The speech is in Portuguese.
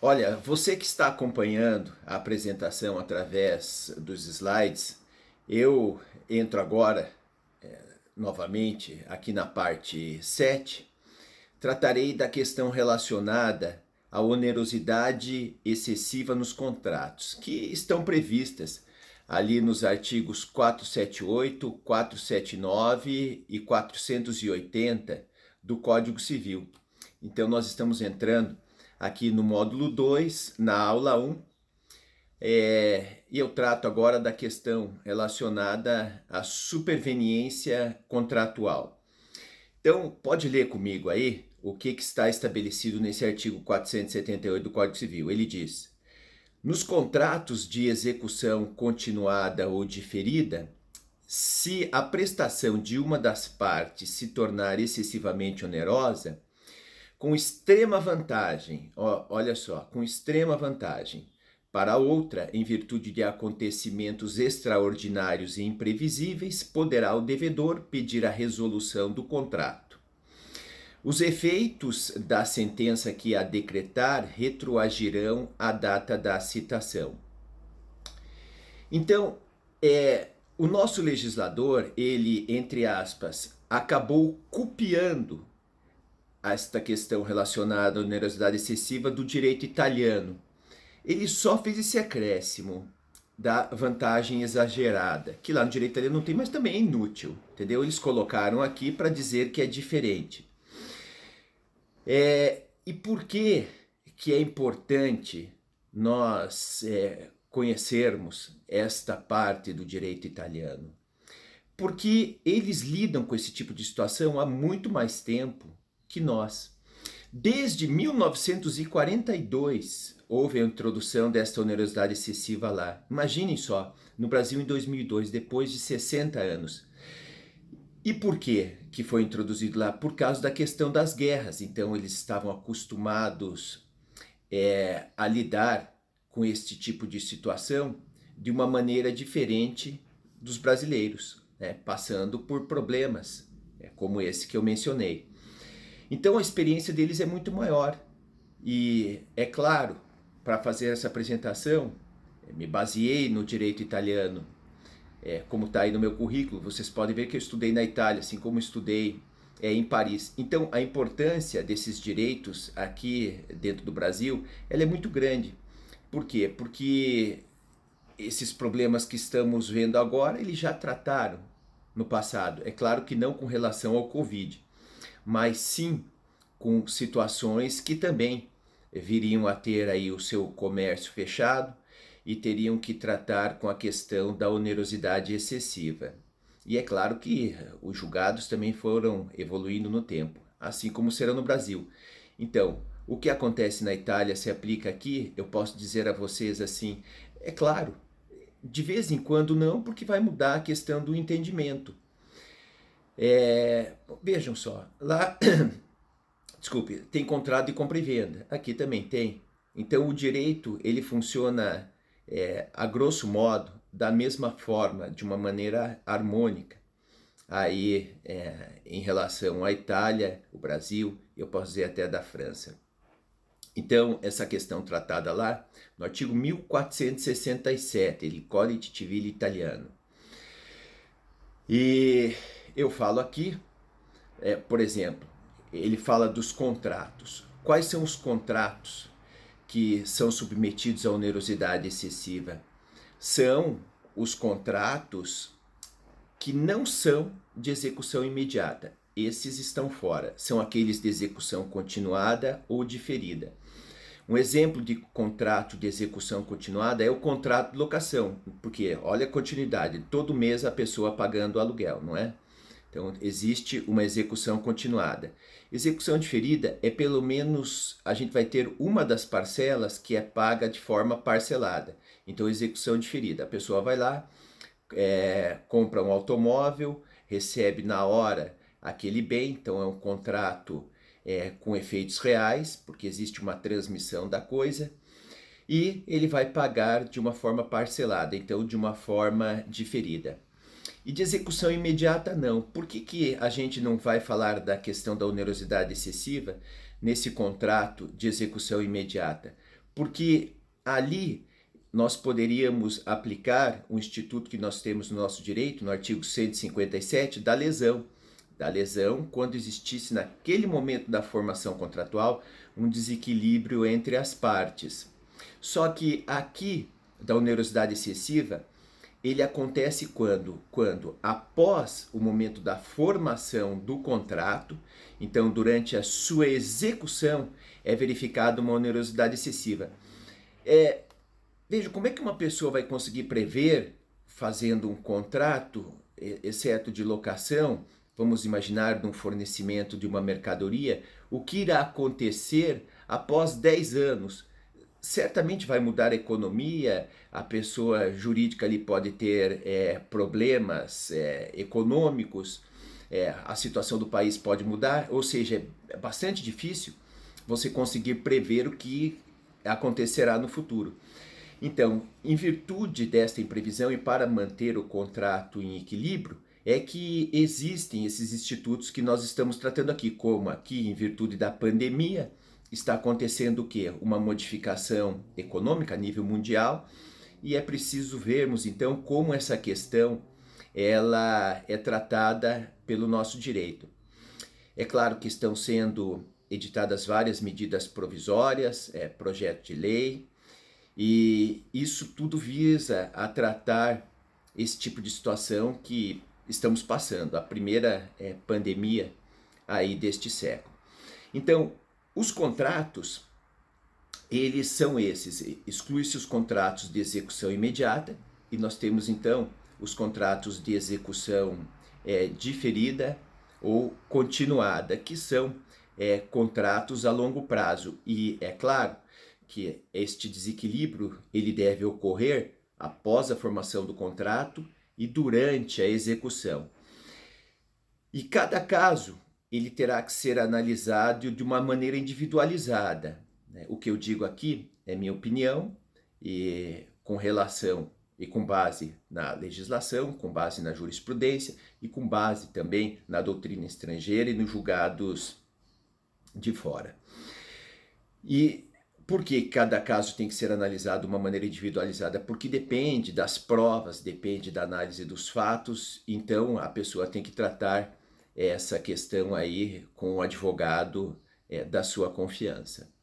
Olha, você que está acompanhando a apresentação através dos slides, eu entro agora novamente aqui na parte 7. Tratarei da questão relacionada à onerosidade excessiva nos contratos, que estão previstas ali nos artigos 478, 479 e 480 do Código Civil. Então nós estamos entrando aqui no módulo 2, na aula 1, e eu trato agora da questão relacionada à superveniência contratual. Então, pode ler comigo aí o que está estabelecido nesse artigo 478 do Código Civil. Ele diz: nos contratos de execução continuada ou diferida, se a prestação de uma das partes se tornar excessivamente onerosa, com extrema vantagem, olha só, com extrema vantagem para a outra, em virtude de acontecimentos extraordinários e imprevisíveis, poderá o devedor pedir a resolução do contrato. Os efeitos da sentença que a decretar retroagirão à data da citação. Então, o nosso legislador, ele, entre aspas, acabou copiando esta questão relacionada à onerosidade excessiva do direito italiano. Ele só fez esse acréscimo da vantagem exagerada, que lá no direito italiano não tem, mas também é inútil, entendeu? Eles colocaram aqui para dizer que é diferente. E por que é importante nós conhecermos esta parte do direito italiano? Porque eles lidam com esse tipo de situação há muito mais tempo que nós. Desde 1942 houve a introdução desta onerosidade excessiva lá. Imaginem só, no Brasil em 2002, depois de 60 anos. E por que foi introduzido lá? Por causa da questão das guerras. Então eles estavam acostumados a lidar com este tipo de situação de uma maneira diferente dos brasileiros, passando por problemas como esse que eu mencionei. Então a experiência deles é muito maior. E é claro, para fazer essa apresentação, me baseei no direito italiano, como está aí no meu currículo. Vocês podem ver que eu estudei na Itália, assim como estudei em Paris. Então a importância desses direitos aqui dentro do Brasil, ela é muito grande. Por quê? Porque esses problemas que estamos vendo agora, eles já trataram no passado. É claro que não com relação ao Covid, mas sim com situações que também viriam a ter aí o seu comércio fechado e teriam que tratar com a questão da onerosidade excessiva. E é claro que os julgados também foram evoluindo no tempo, assim como será no Brasil. Então, o que acontece na Itália se aplica aqui, eu posso dizer a vocês assim, é claro, de vez em quando não, porque vai mudar a questão do entendimento. Vejam só, lá, desculpe, tem contrato de compra e venda, aqui também tem. Então o direito, ele funciona a grosso modo da mesma forma, de uma maneira harmônica. Aí em relação à Itália, o Brasil, eu posso dizer até da França. Então essa questão tratada lá no artigo 1467, il Codice Civile Italiano. E eu falo aqui, por exemplo, ele fala dos contratos. Quais são os contratos que são submetidos à onerosidade excessiva? São os contratos que não são de execução imediata. Esses estão fora. São aqueles de execução continuada ou diferida. Um exemplo de contrato de execução continuada é o contrato de locação, porque olha a continuidade, todo mês a pessoa pagando o aluguel, não é? Então existe uma execução continuada. Execução diferida é pelo menos a gente vai ter uma das parcelas que é paga de forma parcelada. Então execução diferida, a pessoa vai lá, compra um automóvel, recebe na hora aquele bem, então é um contrato com efeitos reais, porque existe uma transmissão da coisa, e ele vai pagar de uma forma parcelada, então de uma forma diferida. E de execução imediata não. Por que a gente não vai falar da questão da onerosidade excessiva nesse contrato de execução imediata? porque ali nós poderíamos aplicar um instituto que nós temos no nosso direito, no artigo 157, da lesão. Da lesão, quando existisse naquele momento da formação contratual um desequilíbrio entre as partes. Só que aqui, da onerosidade excessiva, ele acontece quando após o momento da formação do contrato, então durante a sua execução, é verificada uma onerosidade excessiva. Veja, como é que uma pessoa vai conseguir prever, fazendo um contrato, exceto de locação, vamos imaginar de um fornecimento de uma mercadoria, o que irá acontecer após 10 anos? Certamente vai mudar a economia, a pessoa jurídica ali pode ter problemas econômicos, a situação do país pode mudar, ou seja, é bastante difícil você conseguir prever o que acontecerá no futuro. Então, em virtude desta imprevisão e para manter o contrato em equilíbrio, é que existem esses institutos que nós estamos tratando aqui, como aqui, em virtude da pandemia, está acontecendo o quê? Uma modificação econômica a nível mundial, e é preciso vermos então como essa questão ela é tratada pelo nosso direito. É claro que estão sendo editadas várias medidas provisórias, projeto de lei, e isso tudo visa a tratar esse tipo de situação que estamos passando, a primeira pandemia aí deste século. Então, os contratos, eles são esses, exclui-se os contratos de execução imediata, e nós temos então os contratos de execução diferida ou continuada, que são contratos a longo prazo. E é claro que este desequilíbrio ele deve ocorrer após a formação do contrato e durante a execução. E cada caso ele terá que ser analisado de uma maneira individualizada. O que eu digo aqui é minha opinião, e com relação e com base na legislação, com base na jurisprudência e com base também na doutrina estrangeira e nos julgados de fora. E por que cada caso tem que ser analisado de uma maneira individualizada? Porque depende das provas, depende da análise dos fatos, então a pessoa tem que tratar essa questão aí com o advogado da sua confiança.